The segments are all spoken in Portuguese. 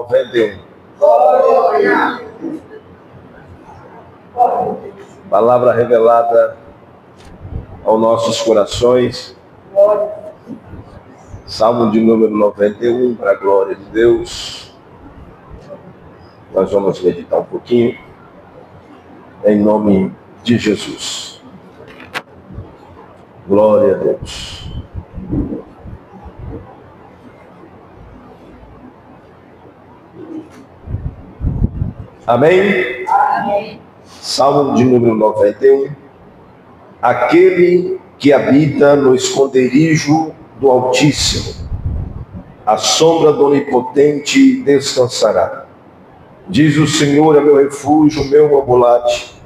91. Palavra revelada aos nossos corações. Salmo de número 91, para a glória de Deus. Nós vamos meditar um pouquinho, em nome de Jesus. Glória a Deus. Amém? Amém. Salmo de número 91. Aquele que habita no esconderijo do Altíssimo, a sombra do Onipotente descansará. Diz o Senhor é meu refúgio, meu ambulante,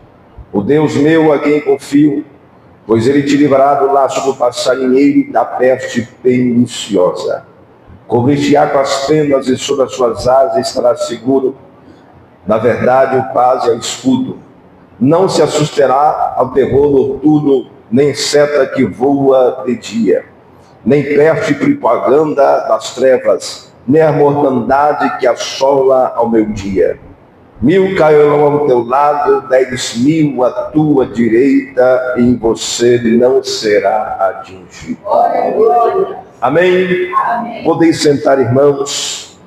o Deus meu a quem confio, pois ele te livrará do laço do passarinheiro e da peste perniciosa. Cobrir-te-á com as penas e sob as suas asas estará seguro. Na verdade, o paz é o escudo. Não se assustará ao terror noturno, nem seta que voa de dia, nem peste propaganda das trevas, nem a mortandade que assola ao meio-dia. 1000 cairão ao teu lado, 10.000 à tua direita, e em você não será atingido. Amém? Amém. Podem sentar, irmãos.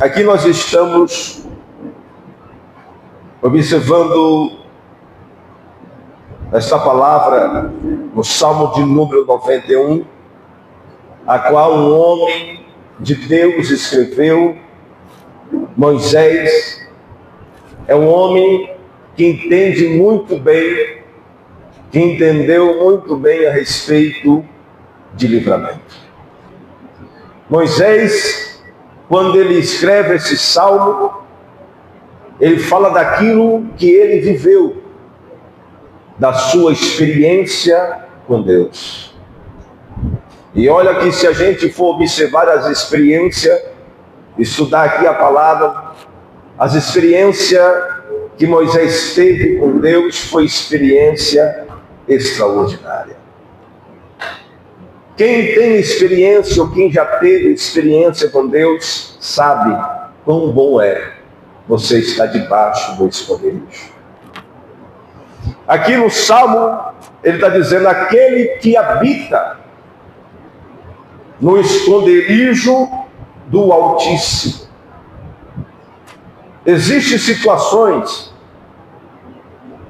Aqui nós estamos observando esta palavra no Salmo de número 91, a qual um homem de Deus escreveu. Moisés é um homem que entende muito bem, que entendeu muito bem a respeito de livramento. Moisés, quando ele escreve esse salmo, ele fala daquilo que ele viveu, da sua experiência com Deus. E olha que se a gente for observar as experiências, estudar aqui a palavra, as experiências que Moisés teve com Deus foi experiência extraordinária. Quem tem experiência ou quem já teve experiência com Deus sabe quão bom é você estar debaixo do esconderijo. Aqui no Salmo, ele está dizendo: aquele que habita no esconderijo do Altíssimo. Existem situações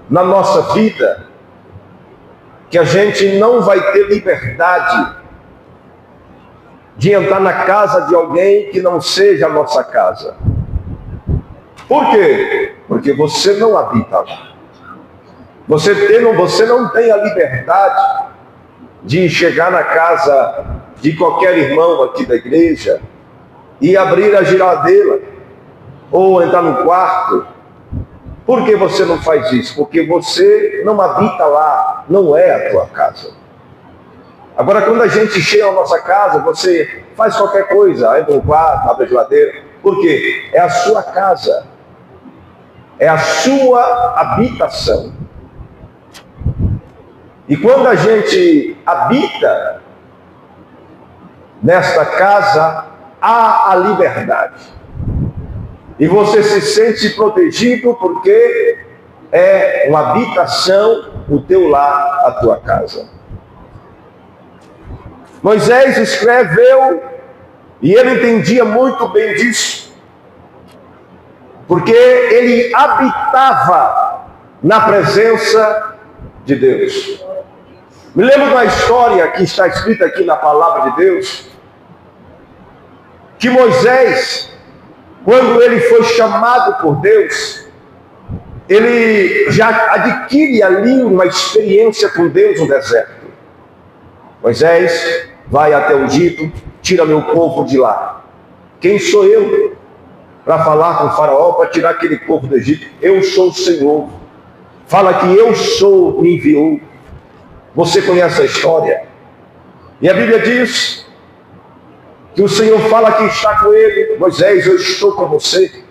na nossa vida que a gente não vai ter liberdade de entrar na casa de alguém que não seja a nossa casa. Por quê? Porque você não habita lá. Você não tem a liberdade de chegar na casa de qualquer irmão aqui da igreja e abrir a geladeira ou entrar no quarto. Por que você não faz isso? Porque você não habita lá, não é a tua casa. Agora, quando a gente chega à nossa casa, você faz qualquer coisa, entra no quarto, abre a geladeira. Por quê? É a sua casa, é a sua habitação. E quando a gente habita nesta casa, há a liberdade. E você se sente protegido porque é uma habitação, o teu lar, a tua casa. Moisés escreveu, e ele entendia muito bem disso, porque ele habitava na presença de Deus. Me lembro de uma história que está escrita aqui na palavra de Deus, que Moisés, quando ele foi chamado por Deus, ele já adquire ali uma experiência com Deus no deserto. Moisés vai até o Egito, tira meu povo de lá. Quem sou eu para falar com o faraó, para tirar aquele povo do Egito? Eu sou o Senhor. Fala que eu sou, me enviou. Você conhece a história? E a Bíblia diz que o Senhor fala que está com ele. Moisés, eu estou com você.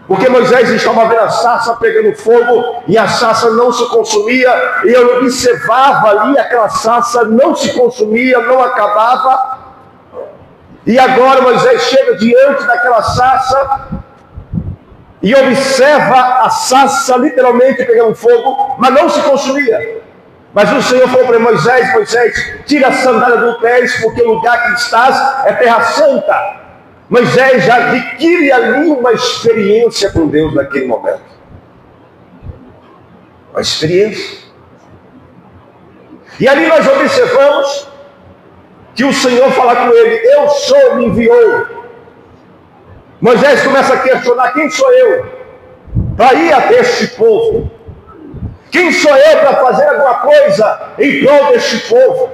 Porque Moisés estava vendo a sarça pegando fogo e a sarça não se consumia. E eu observava ali aquela sarça não se consumia, não acabava. E agora Moisés chega diante daquela sarça e observa a sarça literalmente pegando fogo, mas não se consumia. Mas o Senhor falou para Moisés: Moisés, tira a sandália dos pés, porque o lugar que estás é terra santa. Moisés já adquire ali uma experiência com Deus naquele momento. Uma experiência. E ali nós observamos que o Senhor fala com ele: eu sou, me enviou. Moisés começa a questionar: quem sou eu para ir até este povo? Quem sou eu para fazer alguma coisa em prol deste povo?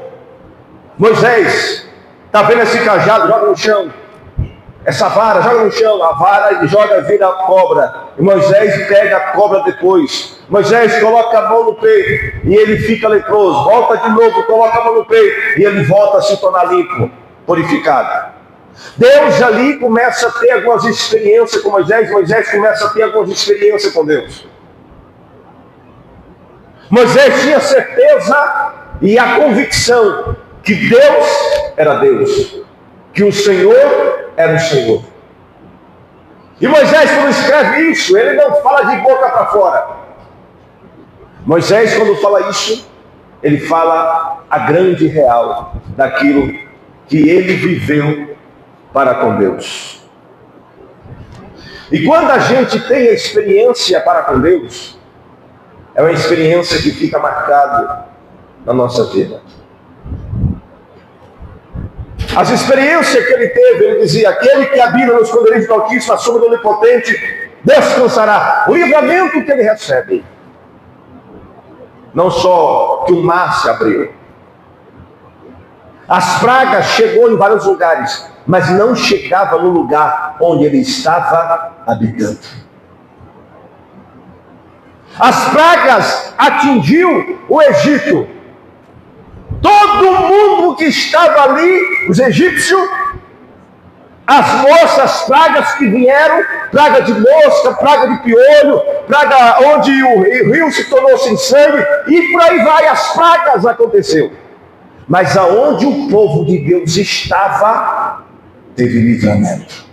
Moisés, está vendo esse cajado? Joga no chão. Essa vara, joga no chão. A vara ele joga, vira a cobra. E Moisés pega a cobra depois. Moisés coloca a mão no peito e ele fica leproso. Volta de novo, coloca a mão no peito e ele volta a se tornar limpo, purificado. Deus ali começa a ter algumas experiências com Moisés. Moisés começa a ter algumas experiências com Deus. Moisés tinha certeza e a convicção que Deus era Deus, que o Senhor era o Senhor. E Moisés, quando escreve isso, ele não fala de boca para fora. Moisés, quando fala isso, ele fala a grande real daquilo que ele viveu para com Deus. E quando a gente tem a experiência para com Deus, é uma experiência que fica marcada na nossa vida. As experiências que ele teve, ele dizia: aquele que habita nos esconderijos do Altíssimo, a sombra do Onipotente, descansará. O livramento que ele recebe, não só que o mar se abriu, as pragas chegou em vários lugares, mas não chegava no lugar onde ele estava habitando. As pragas atingiu o Egito. Todo mundo que estava ali, os egípcios, as moças, pragas que vieram, praga de mosca, praga de piolho, praga onde o rio se tornou sem sangue, e por aí vai, as pragas aconteceu. Mas aonde o povo de Deus estava, teve livramento.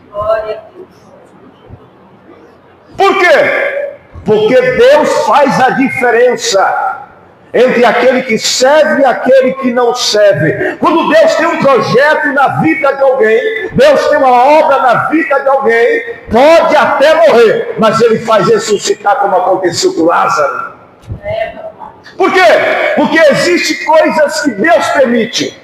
Por quê? Porque Deus faz a diferença entre aquele que serve e aquele que não serve. Quando Deus tem um projeto na vida de alguém, Deus tem uma obra na vida de alguém, pode até morrer, mas ele faz ressuscitar, como aconteceu com Lázaro. Por quê? Porque existem coisas que Deus permite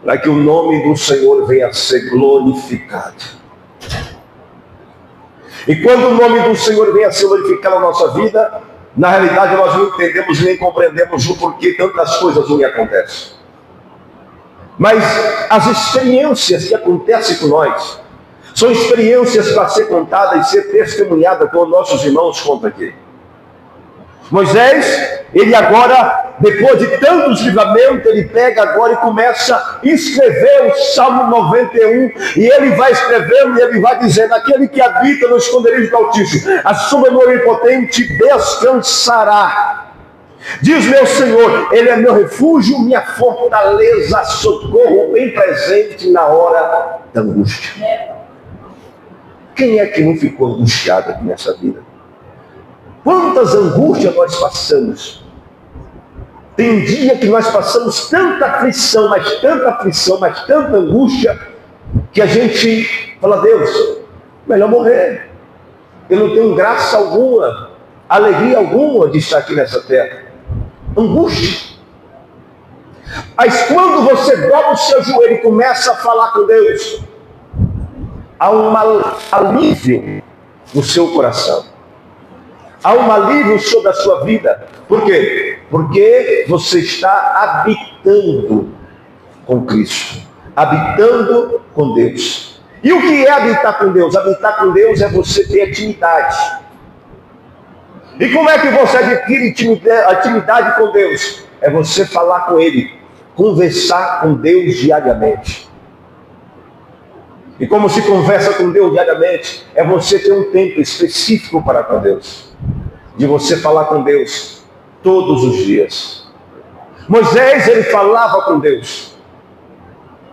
para que o nome do Senhor venha a ser glorificado. E quando o nome do Senhor venha a ser glorificado na nossa vida, na realidade nós não entendemos nem compreendemos o porquê tantas coisas não acontecem. Mas as experiências que acontecem com nós são experiências para ser contadas e ser testemunhadas, como nossos irmãos contam aqui. Moisés, ele agora, depois de tantos livramentos, ele pega agora e começa a escrever o Salmo 91, e ele vai escrevendo e ele vai dizendo: aquele que habita no esconderijo do Altíssimo, a sombra do Onipotente descansará. Diz meu Senhor, ele é meu refúgio, minha fortaleza, socorro bem presente na hora da angústia. Quem é que não ficou angustiado aqui nessa vida? Quantas angústias nós passamos. Tem dia que nós passamos tanta aflição, mas tanta angústia, que a gente fala: Deus, melhor morrer. Eu não tenho graça alguma, alegria alguma de estar aqui nessa terra. Angústia. Mas quando você dobra o seu joelho e começa a falar com Deus, há um alívio no seu coração. Há um alívio sobre a sua vida. Por quê? Porque você está habitando com Cristo. Habitando com Deus. E o que é habitar com Deus? Habitar com Deus é você ter intimidade. E como é que você adquire intimidade com Deus? É você falar com Ele. Conversar com Deus diariamente. E como se conversa com Deus diariamente? É você ter um tempo específico para com Deus. De você falar com Deus todos os dias. Moisés, ele falava com Deus.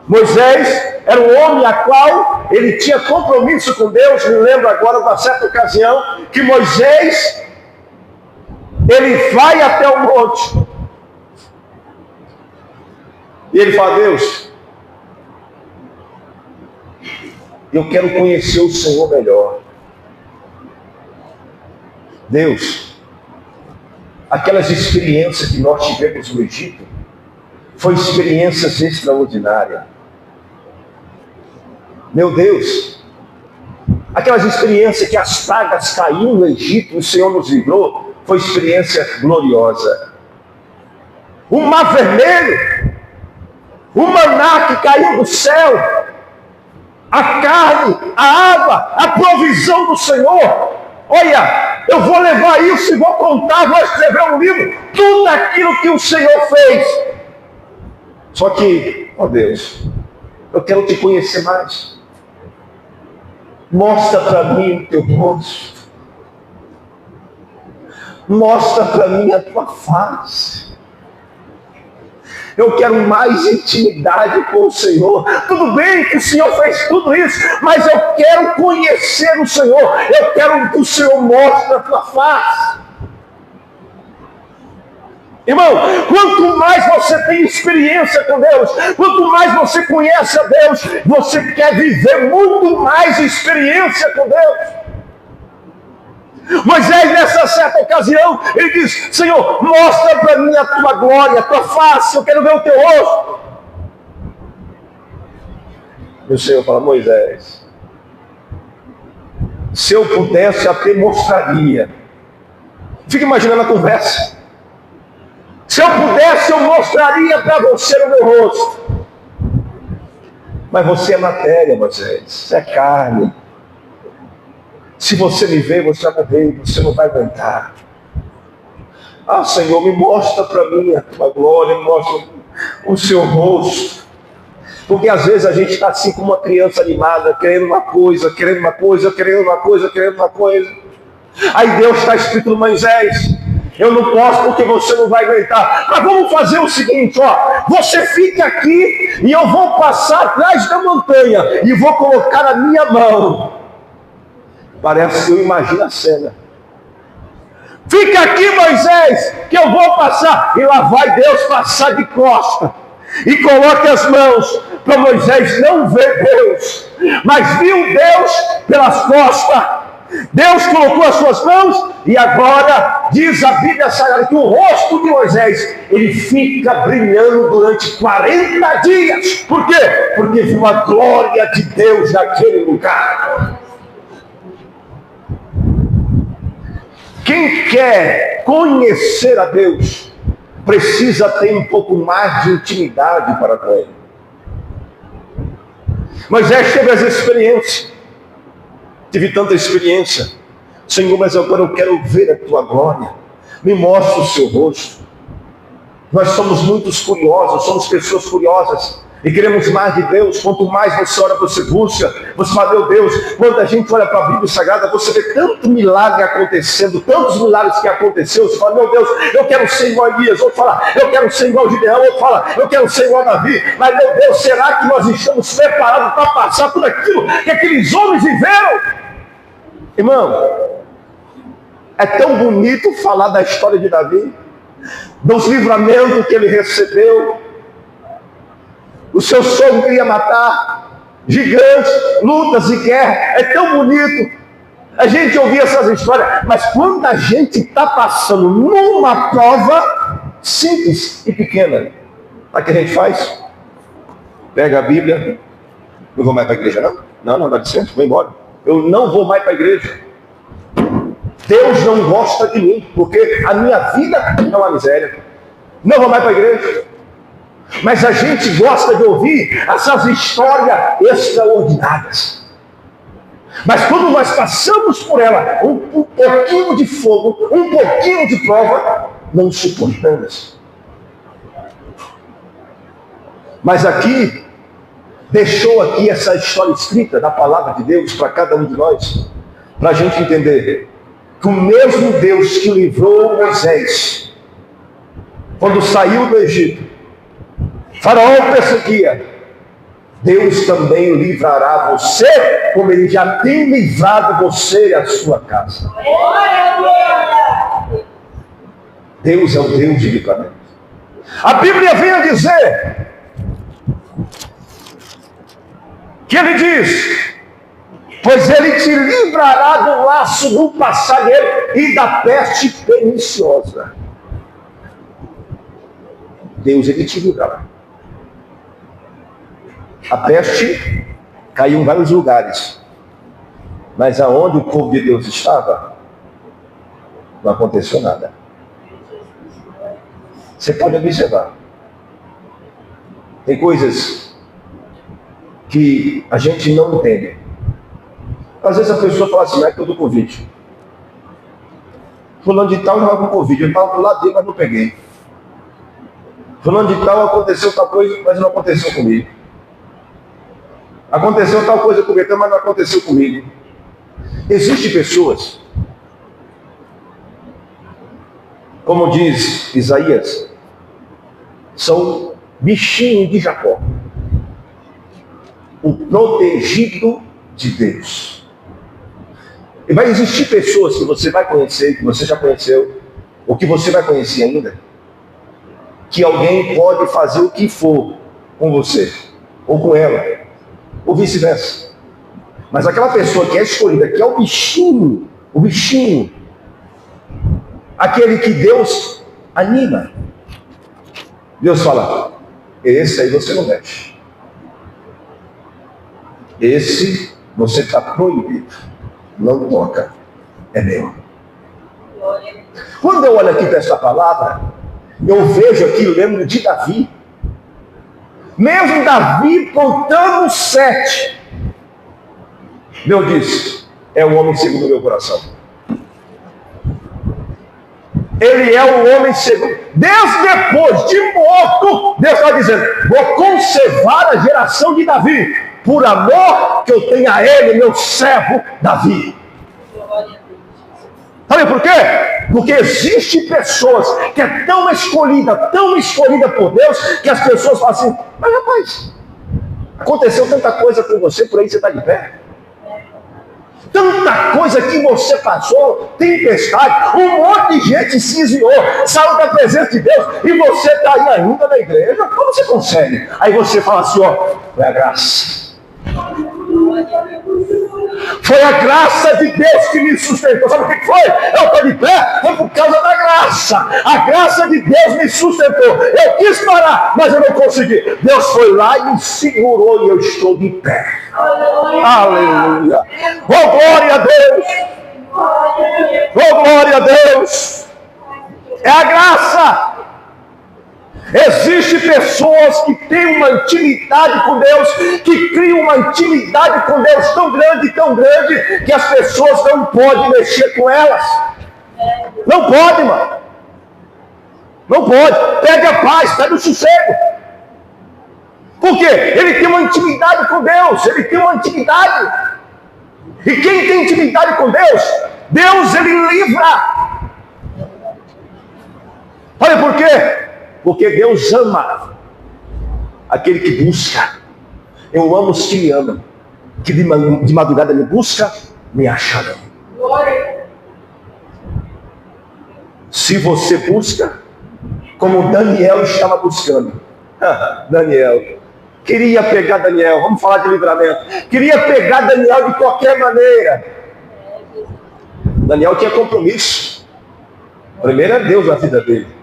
Moisés, era um homem a qual ele tinha compromisso com Deus. Me lembro agora de uma certa ocasião que Moisés, ele vai até o monte e ele fala: Deus, eu quero conhecer o Senhor melhor. Deus, aquelas experiências que nós tivemos no Egito foram experiências extraordinárias. Meu Deus, aquelas experiências que as pragas caíram no Egito, o Senhor nos livrou, foi experiência gloriosa. O mar vermelho, o maná que caiu do céu, a carne, a água, a provisão do Senhor. Olha, eu vou levar isso e vou contar, vou escrever um livro, tudo aquilo que o Senhor fez. Só que, ó Deus, eu quero te conhecer mais. Mostra para mim o teu rosto. Mostra para mim a tua face. Eu quero mais intimidade com o Senhor. Tudo bem que o Senhor fez tudo isso, mas eu quero conhecer o Senhor. Eu quero que o Senhor mostre a tua face. Irmão, quanto mais você tem experiência com Deus, quanto mais você conhece a Deus, você quer viver muito mais experiência com Deus. Moisés, nessa certa ocasião, ele diz: Senhor, mostra para mim a tua glória, a tua face, eu quero ver o teu rosto. E o Senhor fala: Moisés, se eu pudesse, até mostraria. Fica imaginando a conversa. Se eu pudesse, eu mostraria para você o meu rosto. Mas você é matéria, Moisés, você é carne. Se você me ver, você vai morrer, você não vai aguentar. Ah, Senhor, me mostra para mim a tua glória, me mostra o seu rosto. Porque às vezes a gente está assim como uma criança animada, querendo uma coisa, querendo uma coisa, querendo uma coisa, querendo uma coisa. Aí Deus está escrito no Moisés: eu não posso porque você não vai aguentar. Mas vamos fazer o seguinte, ó. Você fica aqui e eu vou passar atrás da montanha e vou colocar a minha mão. Parece que eu imagino a cena. Fica aqui, Moisés, que eu vou passar. E lá vai Deus passar de costa. E coloca as mãos para Moisés não ver Deus, mas viu Deus pelas costas. Deus colocou as suas mãos e agora diz a Bíblia Sagrada que o rosto de Moisés, ele fica brilhando durante 40 dias. Por quê? Porque viu a glória de Deus naquele lugar. Quem quer conhecer a Deus precisa ter um pouco mais de intimidade para com Ele. Moisés teve essa experiência. Tive tanta experiência. Senhor, mas agora eu quero ver a tua glória. Me mostra o seu rosto. Nós somos muito curiosos, somos pessoas curiosas. E queremos mais de Deus. Quanto mais você ora, você busca. Você fala: meu Deus, quando a gente olha para a Bíblia Sagrada, você vê tanto milagre acontecendo, tantos milagres que aconteceu. Você fala: meu Deus, eu quero ser igual a Elias. Outro fala: eu quero ser igual a Gideão. Outro fala: eu quero ser igual a Davi. Mas meu Deus, será que nós estamos preparados para passar por aquilo que aqueles homens viveram? Irmão, é tão bonito falar da história de Davi, dos livramentos que ele recebeu. O seu sogro queria matar, gigantes, lutas e guerra. É tão bonito a gente ouvir essas histórias, mas quando a gente está passando numa prova simples e pequena, o que a gente faz? Pega a Bíblia. Não vou mais para a igreja, não? Não, dá licença, vou embora. Eu não vou mais para a igreja. Deus não gosta de mim, porque a minha vida é uma miséria. Não vou mais para a igreja. Mas a gente gosta de ouvir essas histórias extraordinárias. Mas quando nós passamos por ela, um pouquinho de fogo, um pouquinho de prova, não suportamos. Mas aqui, deixou aqui essa história escrita da palavra de Deus para cada um de nós, para a gente entender que o mesmo Deus que livrou Moisés, quando saiu do Egito, Faraó perseguia, Deus também livrará você, como Ele já tem livrado você e a sua casa. Deus é o Deus de livramento. A Bíblia vem a dizer que Ele diz: pois Ele te livrará do laço do passarinheiro e da peste perniciosa. Deus, Ele te livrará. A peste caiu em vários lugares, mas aonde o povo de Deus estava, não aconteceu nada. Você pode observar. Tem coisas que a gente não entende. Às vezes a pessoa fala assim: é que eu estou com Covid. Fulano de tal estava com Covid, eu estava do lado dele, mas não peguei. Fulano de tal aconteceu tal coisa, mas não aconteceu comigo. Aconteceu tal coisa comigo, mas não aconteceu comigo. Existem pessoas, como diz Isaías, são bichinhos de Jacó, o protegido de Deus. E vai existir pessoas que você vai conhecer, que você já conheceu, ou que você vai conhecer ainda, que alguém pode fazer o que for com você, ou com ela, ou vice-versa. Mas aquela pessoa que é escolhida, que é o bichinho, aquele que Deus anima, Deus fala: esse aí você não mexe. Esse você está proibido. Não toca. É meu. Quando eu olho aqui para essa palavra, eu vejo aqui, eu lembro de Davi. Mesmo Davi contando 7, Deus disse: é o homem segundo o meu coração. Ele é o homem segundo. Deus, depois de morto, Deus está dizendo: vou conservar a geração de Davi, por amor que eu tenho a ele, meu servo Davi. Sabe por quê? Porque existem pessoas que é tão escolhida por Deus, que as pessoas falam assim: mas rapaz, aconteceu tanta coisa com você, por aí você está de pé. Tanta coisa que você passou, tempestade, um monte de gente se desviou, saiu da presença de Deus, e você está aí ainda na igreja. Como você consegue? Aí você fala assim: ó, foi a graça. Foi a graça de Deus que me sustentou. Sabe o que foi? Eu estou de pé, foi por causa da graça. A graça de Deus me sustentou. Eu quis parar, mas eu não consegui. Deus foi lá e me segurou e eu estou de pé. Aleluia. Oh, glória a Deus. Oh, glória a Deus. É a graça. Existem pessoas que têm uma intimidade com Deus, que criam uma intimidade com Deus tão grande, que as pessoas não podem mexer com elas. Não pode, mano. Não pode. Pede a paz, pede o sossego. Por quê? Ele tem uma intimidade com Deus, ele tem uma intimidade. E quem tem intimidade com Deus, Deus ele livra. Olha por quê? Porque Deus ama aquele que busca. Eu amo os que me amam, que de madrugada me busca, me acharão. Se você busca, como Daniel estava buscando. Daniel, queria pegar Daniel, vamos falar de livramento. Queria pegar Daniel de qualquer maneira. Daniel tinha compromisso. Primeiro é Deus na vida dele.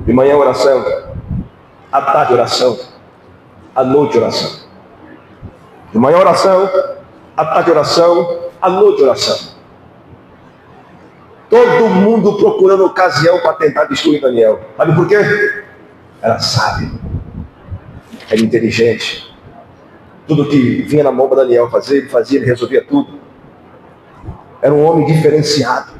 De manhã oração, à tarde oração, à noite oração. De manhã oração, à tarde oração, à noite oração. Todo mundo procurando ocasião para tentar destruir Daniel. Sabe por quê? Era sábio, era inteligente. Tudo que vinha na mão para Daniel fazer, ele fazia, ele resolvia tudo. Era um homem diferenciado.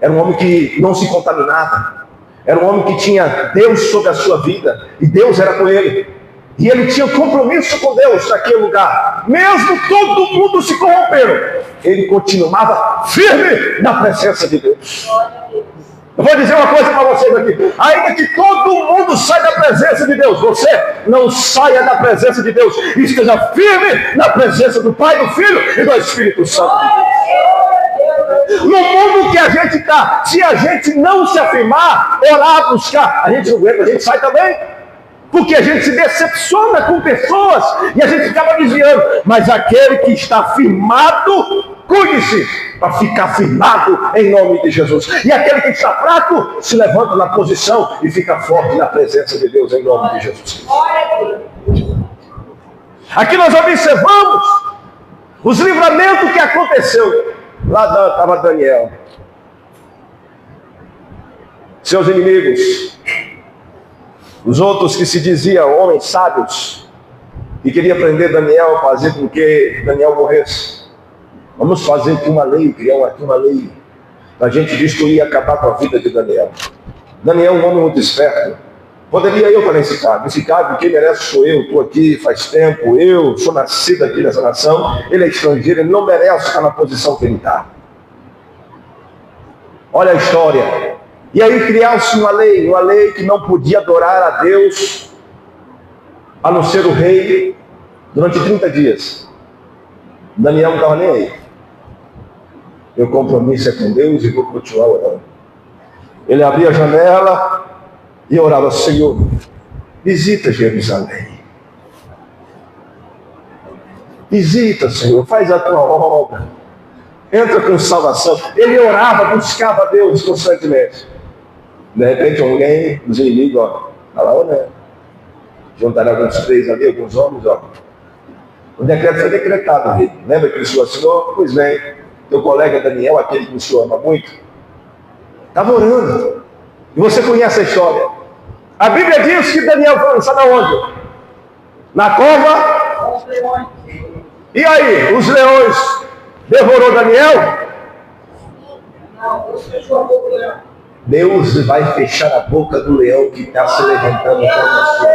Era um homem que não se contaminava. Era um homem que tinha Deus sobre a sua vida. E Deus era com ele. E ele tinha compromisso com Deus naquele lugar. Mesmo todo mundo se corrompendo, ele continuava firme na presença de Deus. Eu vou dizer uma coisa para vocês aqui. Ainda que todo mundo saia da presença de Deus, você não saia da presença de Deus. Esteja firme na presença do Pai, do Filho e do Espírito Santo. No mundo que a gente está, se a gente não se afirmar, orar, buscar, a gente não aguenta, a gente sai também. Porque a gente se decepciona com pessoas e a gente acaba desviando. Mas aquele que está firmado, cuide-se para ficar firmado em nome de Jesus. E aquele que está fraco, se levanta na posição e fica forte na presença de Deus em nome de Jesus. Aqui nós observamos os livramentos que aconteceu. Lá estava Daniel. Seus inimigos. Os outros que se diziam homens sábios e queria prender Daniel, fazer com que Daniel morresse. Vamos fazer aqui uma lei, criar aqui uma lei para a gente destruir e acabar com a vida de Daniel. Daniel é um homem muito esperto. Poderia eu estar nesse cargo. Esse cargo, quem merece sou eu. Estou aqui faz tempo. Eu sou nascido aqui nessa nação. Ele é estrangeiro. Ele não merece estar na posição que ele está. Olha a história. E aí criasse uma lei que não podia adorar a Deus, a não ser o rei, durante 30 dias. Daniel não estava nem aí. Meu compromisso é com Deus e vou continuar orando. Ele abria a janela e orava: Senhor, visita Jerusalém. Visita, Senhor, faz a tua obra. Entra com salvação. Ele orava, buscava a Deus constantemente. De repente alguém, os inimigos, ó, está lá orando. Juntaram alguns três ali, alguns homens, ó. O decreto foi decretado, rei. Lembra que o senhor assinou? Pois bem, teu colega Daniel, aquele que o senhor ama muito, estava orando. E você conhece a história. A Bíblia diz que Daniel foi lançado aonde? Na cova. E aí, os leões devorou Daniel? Deus vai fechar a boca do leão que está se levantando contra você.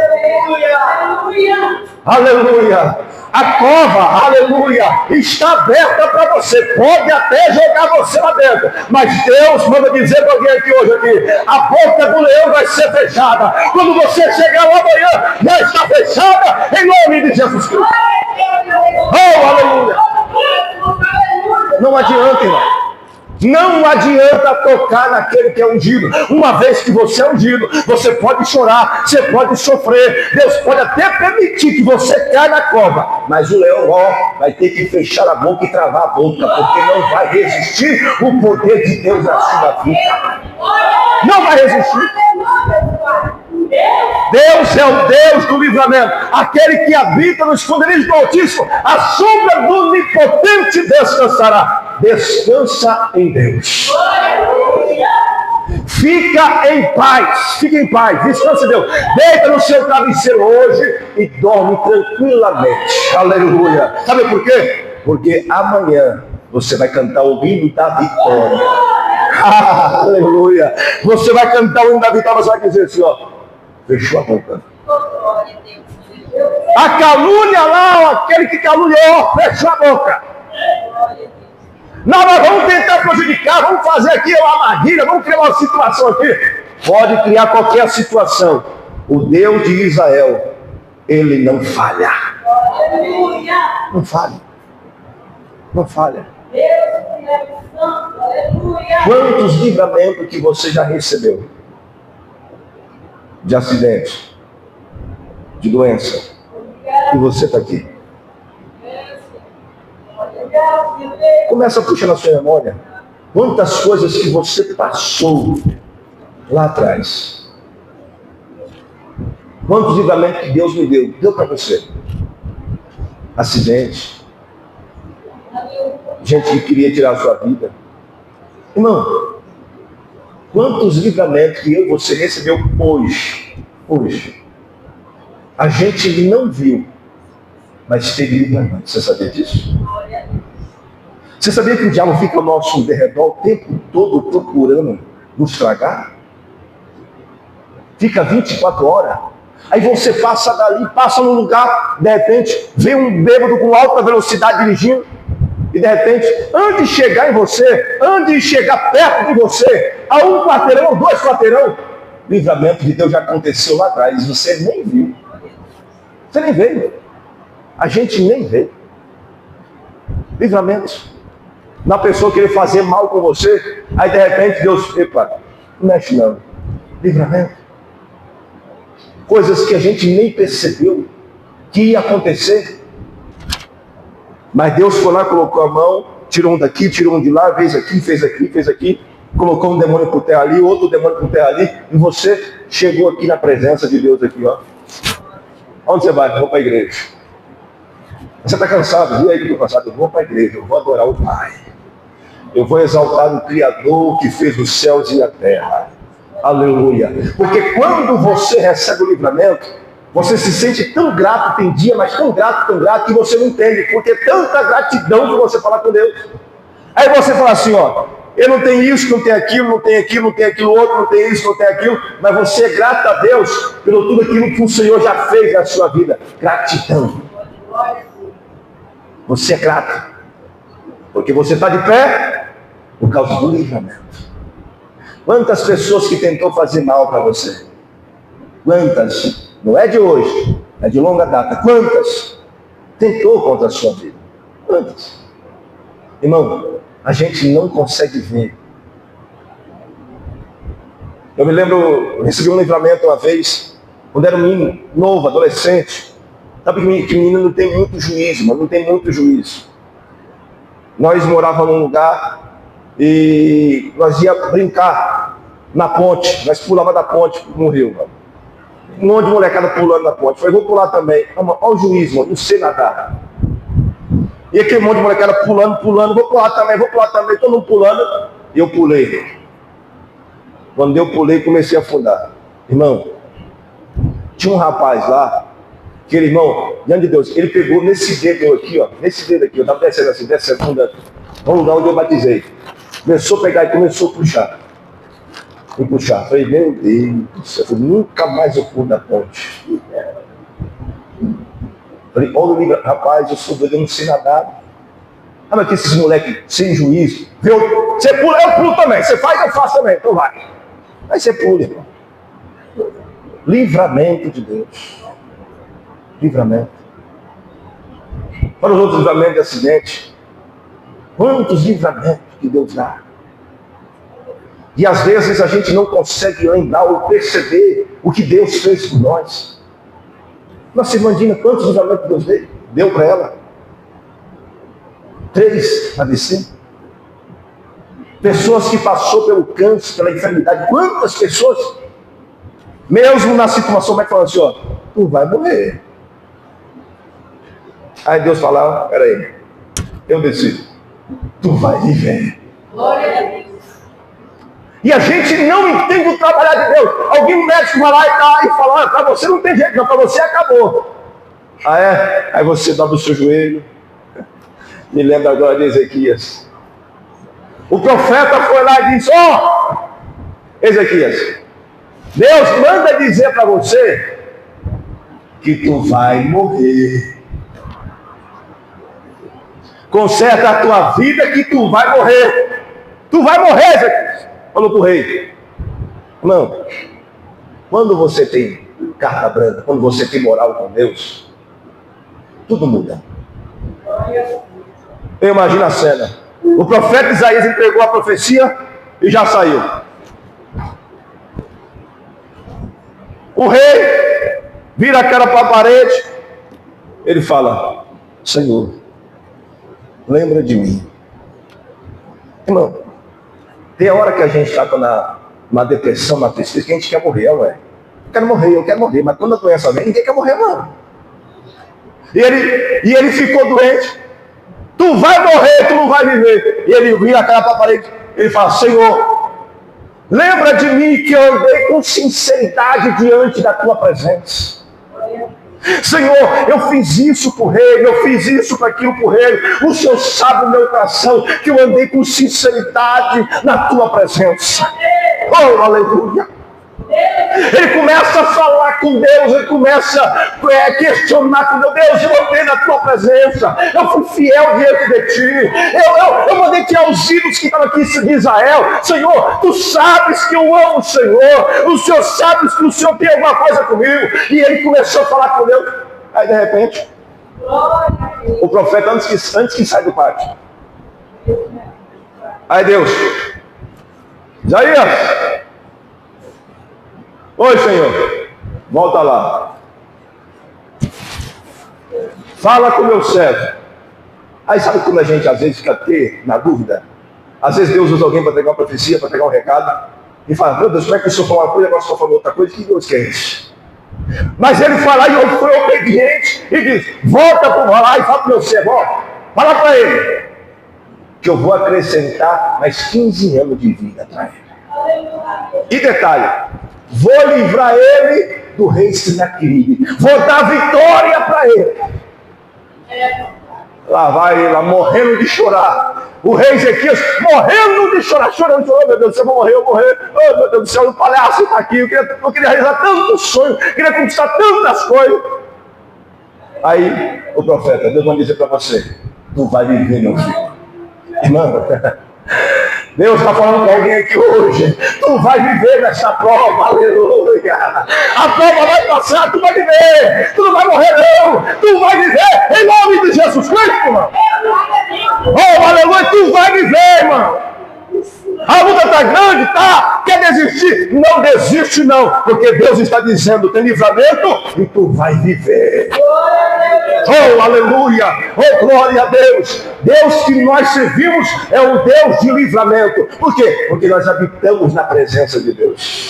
Aleluia! A cova, aleluia, está aberta para você. Pode até jogar você lá dentro. Mas Deus manda dizer para alguém aqui hoje, a boca do leão vai ser fechada. Quando você chegar lá amanhã, já está fechada em nome de Jesus Cristo. Oh, aleluia! Não adianta, irmão. Não adianta tocar naquele que é ungido. Uma vez que você é ungido, você pode chorar, você pode sofrer. Deus pode até permitir que você caia na cova. Mas o leão, vai ter que fechar a boca e travar a boca, porque não vai resistir o poder de Deus na sua vida. Não vai resistir. Deus é o Deus do livramento, aquele que habita no esconderijo do Altíssimo, a sombra do Onipotente descansará. Descansa em Deus. Fica em paz, descansa em Deus. Deita no seu travesseiro hoje e dorme tranquilamente. Aleluia. Sabe por quê? Porque amanhã você vai cantar o hino da vitória. Aleluia. Você vai cantar o hino da vitória, você vai dizer assim, ó. Fechou a boca. A calúnia lá, aquele que caluniou, fechou a boca. Não, nós vamos tentar prejudicar, vamos fazer aqui uma armadilha, vamos criar uma situação aqui. Pode criar qualquer situação. O Deus de Israel, ele não falha. Não falha. Não falha. Quantos livramentos que você já recebeu? De acidente, de doença, e você está aqui. Começa a puxar na sua memória quantas coisas que você passou lá atrás. Quantos livramentos que Deus me deu para você. Acidente, gente que queria tirar a sua vida. Irmão, quantos livramentos que eu e você recebeu hoje. A gente não viu, mas teve livramento. Você sabia disso? Você sabia que o diabo fica ao nosso derredor o tempo todo procurando nos tragar? Fica 24 horas. Aí você passa dali, passa num lugar, de repente, vem um bêbado com alta velocidade dirigindo, E de repente, antes de chegar em você, antes de chegar perto de você, a um quarteirão ou 2 quarteirão, livramento de Deus já aconteceu lá atrás, você nem viu. Você nem veio. A gente nem vê. Livramento. Na pessoa querer fazer mal com você, aí de repente Deus, epa, não mexe não. Livramento. Coisas que a gente nem percebeu que ia acontecer. Mas Deus foi lá, colocou a mão, tirou um daqui, tirou um de lá, fez aqui, colocou um demônio por terra ali, outro demônio por terra ali, e você chegou aqui na presença de Deus aqui, ó. Onde você vai? Vou para a igreja. Você está cansado? E aí que eu estou cansado? Eu vou para a igreja, eu vou adorar o Pai. Eu vou exaltar o Criador que fez os céus e a terra. Aleluia. Porque quando você recebe o livramento, você se sente tão grato, tem dia, mas tão grato, que você não entende. Porque tanta gratidão que você fala com Deus. Aí você fala assim, ó, eu não tenho isso, não tenho aquilo, não tenho aquilo, não tenho aquilo outro, não tenho isso, não tenho aquilo. Mas você é grato a Deus pelo tudo aquilo que o Senhor já fez na sua vida. Gratidão. Você é grato. Porque você está de pé por causa do livramento. Quantas pessoas que tentou fazer mal para você? Quantas? Não é de hoje, é de longa data. Quantas tentou contra a sua vida? Quantas? Irmão, a gente não consegue ver. Eu me lembro, eu recebi um livramento uma vez, quando era um menino novo, adolescente. Sabe que menino não tem muito juízo, mas não tem muito juízo. Nós morávamos num lugar e nós íamos brincar na ponte. Nós pulávamos da ponte no rio, mano. Um monte de molecada pulando na ponte. Falei, vou pular também. Olha o juiz, mano, não sei nadar. E aquele monte de molecada pulando, vou pular também, todo mundo pulando. E eu pulei. Quando eu pulei, comecei a afundar. Irmão, tinha um rapaz lá, aquele irmão, diante de Deus, ele pegou nesse dedo aqui, ó, eu estava descendo assim, afundando. No lugar onde eu batizei. Começou a pegar e começou a puxar. Fui puxar. Falei, meu Deus, eu nunca mais eu pulo da ponte. Falei, olha, rapaz, eu sou doido, eu não sei nadar. Ah, mas que esses moleques sem juízo. Viu? Você pula, eu pulo também. Você faz, eu faço também. Então vai. Aí você pula, irmão. Livramento de Deus. Livramento. Para os outros livramentos de acidente. Quantos livramentos que Deus dá. E às vezes a gente não consegue lembrar ou perceber o que Deus fez por nós. Nossa, imagina quantos livramentos Deus deu para ela. 3 a descer. Pessoas que passou pelo câncer, pela enfermidade. Quantas pessoas, mesmo na situação, vai falar assim, ó, tu vai morrer. Aí Deus fala, peraí, eu decido. Tu vai viver. Glória a Deus. E a gente não entende o trabalhar de Deus. Alguém médico vai lá e fala, para você não tem jeito, não, para você acabou. Ah é? Aí você dobra o seu joelho. Me lembra agora de Ezequias. O profeta foi lá e disse, ó, Ezequias, Deus manda dizer para você que tu vai morrer. Conserta a tua vida que tu vai morrer. Tu vai morrer, Ezequias. Falou para o rei. Não. Quando você tem carta branca, quando você tem moral com Deus, tudo muda. Eu imagino a cena. O profeta Isaías entregou a profecia e já saiu. O rei vira a cara para a parede. Ele fala, Senhor, lembra de mim. Irmão, tem hora que a gente está na depressão, na tristeza, que a gente quer morrer, ué. Eu quero morrer, mas quando a doença vem, ninguém quer morrer, não. E ele ficou doente. Tu vai morrer, tu não vai viver. E ele vira a cara para a parede. Ele fala, Senhor, lembra de mim que eu andei com sinceridade diante da tua presença. Senhor, eu fiz isso por rei, eu fiz isso para aquilo por rei. O Senhor sabe o meu coração, que eu andei com sinceridade na tua presença. Oh, aleluia. Ele começa a falar com Deus, ele começa a questionar com Deus: eu andei na tua presença, eu fui fiel diante de ti, eu mandei tirar os ídolos que estavam aqui de Israel. Senhor, tu sabes que eu amo o Senhor, o Senhor sabe que o Senhor tem alguma coisa comigo. E ele começou a falar com Deus. Aí de repente, o profeta, antes que sai do pátio, aí Deus: Isaías, oi, Senhor, volta lá, fala com o meu servo. Aí sabe como a gente às vezes fica na dúvida? Às vezes Deus usa alguém para pegar uma profecia, para pegar um recado, e fala: meu Deus, como é que o Senhor falou uma coisa, agora o Senhor falou outra coisa? Que Deus quer isso? Mas ele fala, e eu fui obediente, e diz: volta para lá e fala para o meu servo, fala para ele que eu vou acrescentar mais 15 anos de vida para ele. E detalhe, vou livrar ele do rei Senaqueribe, vou dar vitória para ele. Lá vai ele, lá morrendo de chorar. O rei Ezequias morrendo de chorar, chorando, meu Deus do céu, eu vou morrer, eu vou morrer. Oh, meu Deus do céu, o palhaço está aqui, eu queria realizar tantos sonhos, queria conquistar tantas coisas. Aí o profeta: Deus vai dizer para você: tu vai viver, meu filho. Irmão, Deus está falando com alguém aqui hoje: tu vai viver nessa prova, aleluia. A prova vai passar, tu vai viver, tu não vai morrer não, tu vai viver em nome de Jesus Cristo, irmão. Oh, aleluia, tu vai viver, irmão. A luta está grande, tá? Quer desistir? Não desiste não, porque Deus está dizendo: tem livramento e tu vai viver. Oh, aleluia, oh, glória a Deus. Deus que nós servimos é um Deus de livramento. Por quê? Porque nós habitamos na presença de Deus.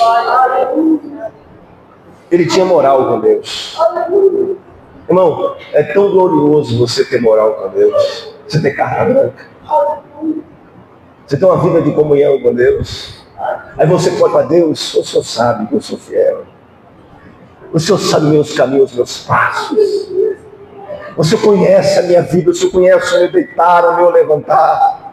Ele tinha moral com Deus. Irmão, é tão glorioso você ter moral com Deus, você ter carta branca, você tem uma vida de comunhão com Deus. Aí você pode falar: Deus, o Senhor sabe que eu sou fiel, o Senhor sabe meus caminhos, meus passos, o Senhor conhece a minha vida, o Senhor conhece o meu deitar, o meu levantar.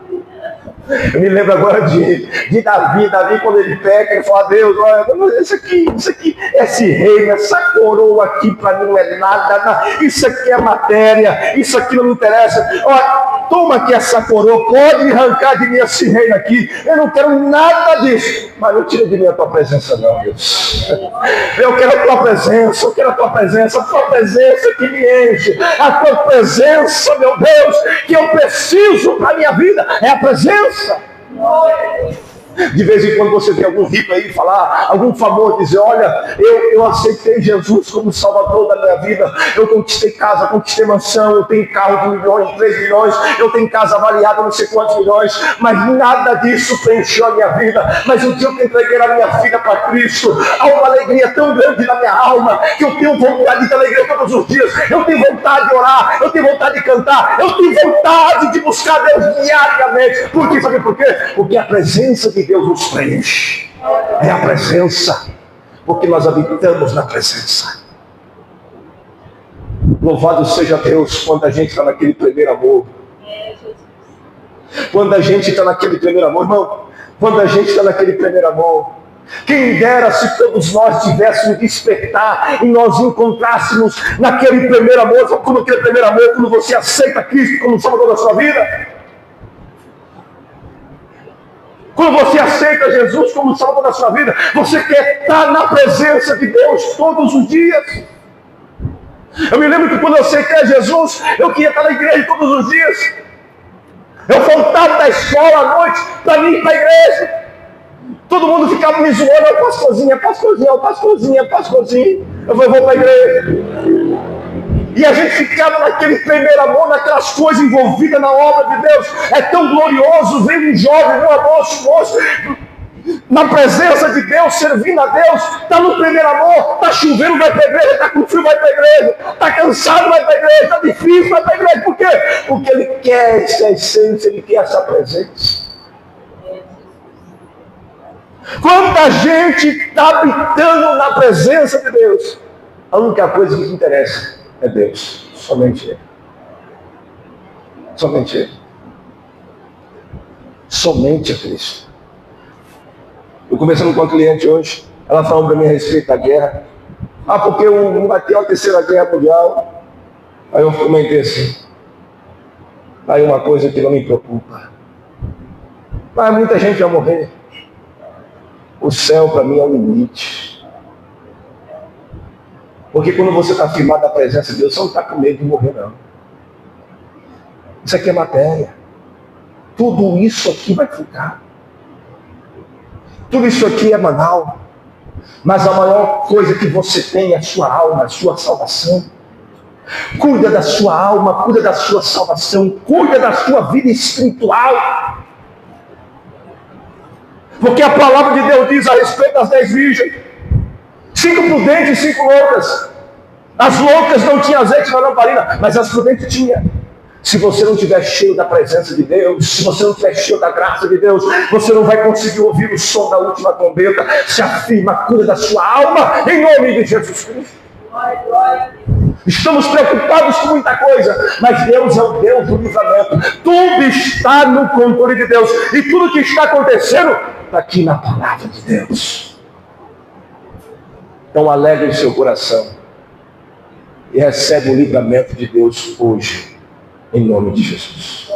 Eu me lembro agora de Davi, quando ele peca, ele fala: Deus, olha, isso aqui, esse reino, essa coroa aqui para mim não é nada, isso aqui é matéria, isso aqui não me interessa. Olha, toma aqui essa coroa, pode arrancar de mim esse reino aqui, eu não quero nada disso, mas não tira de mim a tua presença não, Deus. Eu quero a tua presença, eu quero a tua presença que me enche, a tua presença, meu Deus, que eu preciso para a minha vida, é a presença. De vez em quando você vê algum rico aí falar, algum famoso dizer: olha, eu aceitei Jesus como Salvador da minha vida, eu conquistei casa, conquistei mansão, eu tenho carro de 1 milhão, 3 milhões, eu tenho casa avaliada não sei quantos milhões, mas nada disso preencheu a minha vida. Mas o dia que eu entreguei a minha vida para Cristo, há uma alegria tão grande na minha alma, que eu tenho vontade de alegria todos os dias, eu tenho vontade de orar, eu tenho vontade de cantar, eu tenho vontade de buscar Deus diariamente. Por quê? Sabe por quê? Porque a presença de Deus nos preenche. É a presença, porque nós habitamos na presença. Louvado seja Deus quando a gente está naquele primeiro amor. Quando a gente está naquele primeiro amor, irmão, quando a gente está naquele primeiro amor, quem dera se todos nós tivéssemos despertar e nós encontrássemos naquele primeiro amor. Sabe como aquele primeiro amor, quando você aceita Cristo como Salvador da sua vida? Quando você aceita Jesus como Salvador da sua vida, você quer estar na presença de Deus todos os dias. Eu me lembro que quando eu aceitei Jesus, eu queria estar na igreja todos os dias. Eu voltava da escola à noite para vir para a igreja. Todo mundo ficava me zoando: pastorzinha, pastorzinha. Eu vou para a igreja. E a gente ficava naquele primeiro amor, naquelas coisas envolvidas na obra de Deus. É tão glorioso ver um jovem, um moço, na presença de Deus, servindo a Deus. Está no primeiro amor, está chovendo, vai para a igreja, está com frio, vai para a igreja, está cansado, vai para a igreja, está difícil, vai para a igreja. Por quê? Porque ele quer essa essência, ele quer essa presença. Quanta gente está habitando na presença de Deus, a única coisa que te interessa é Deus, somente Ele. Somente Ele. Somente a Cristo. Eu conversando com uma cliente hoje, Ela falou para mim a respeito da guerra. Porque não vai ter a terceira guerra mundial. Aí eu comentei assim. Aí uma coisa que não me preocupa. Mas muita gente vai morrer. O céu para mim é o limite. Porque quando você está firmado na presença de Deus, você não está com medo de morrer, não. Isso aqui é matéria. Tudo isso aqui vai ficar. Tudo isso aqui é banal. Mas a maior coisa que você tem é a sua alma, a sua salvação. Cuida da sua alma, cuida da sua salvação, cuida da sua vida espiritual. Porque a palavra de Deus diz a respeito das 10 virgens: 5 prudentes e 5 loucas. As loucas não tinham azeite na lamparina, mas as prudentes tinham. Se você não estiver cheio da presença de Deus, se você não estiver cheio da graça de Deus, você não vai conseguir ouvir o som da última trombeta. Se afirma, cuida da sua alma, em nome de Jesus Cristo. Estamos preocupados com muita coisa, mas Deus é o Deus do livramento. Tudo está no controle de Deus. E tudo que está acontecendo está aqui na palavra de Deus. Então alegre o seu coração e recebe o livramento de Deus hoje. Em nome de Jesus.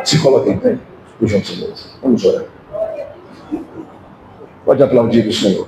Se coloque em pé, por gentileza. Vamos orar. Pode aplaudir o Senhor.